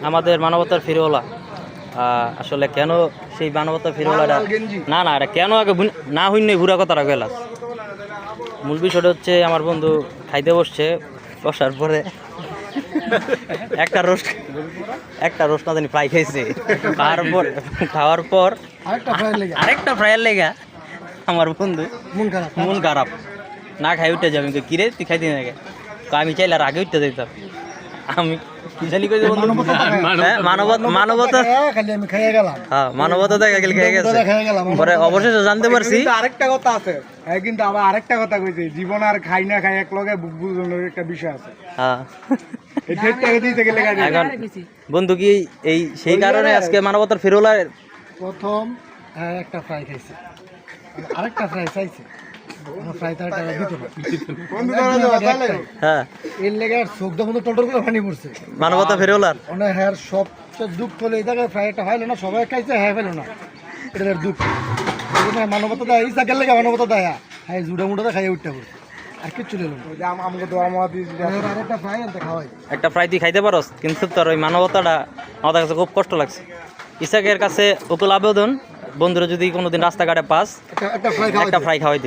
আমাদের মানবতার ফিরওয়ালা আসলে কেন সেই মানবতার ফিরওয়ালাটা না না এটা কেন আগে না হইনি ঘুরা কথাটা গেলাস মূল বিষয়টা হচ্ছে আমার বন্ধু খাইতে বসার পরে একটা রোস্ট না জানি ফ্রাই খাইছে খাওয়ার পর আরেকটা ফ্রাইয়ের লেগা আমার বন্ধু মন খারাপ না খাই উঠতে যাবে কিরে তুই খাইতে না আমি চাইলে আর আগে উঠতে যেতাম আমি কি জানি কই মানবতা মানবতা দেখা গেল খেয়ে গেছে পরে অবশেষে জানতে পারছি আরেকটা কথা আছে কিন্তু আবার আরেকটা কথা কইছে জীবন আর খাই না খাই এক লগে বুঝানোর একটা বিষয় আছে এখন বন্ধু কি এই সেই কারণে আজকে মানবতার ফিরোলা প্রথম একটা ফ্রাই খাইছে আরেকটা ফ্রাই চাইছে মানবতা ফেরোলার সবচেয়ে দুঃখ হলে এই জায়গায় ফ্রাইটা হইলো না সবাই খাইছে হ্যাঁ ফেলো না এটা দুঃখ মানবতা দেয় এই জায়গার লেগে মানবতা দেয় হ্যাঁ জুড়া মুড়া খাইয়ে উঠতে হবে আর কিচ্ছু নিল একটা ফ্রাই তুই খাইতে পারস কিন্তু তোর ওই মানবতাটা আমাদের কাছে খুব কষ্ট লাগছে ইসাকের কাছে ওকুল আবেদন বন্ধুরা যদি কোনোদিন রাস্তাঘাটে পাস একটা ফ্রাই খাওয়াই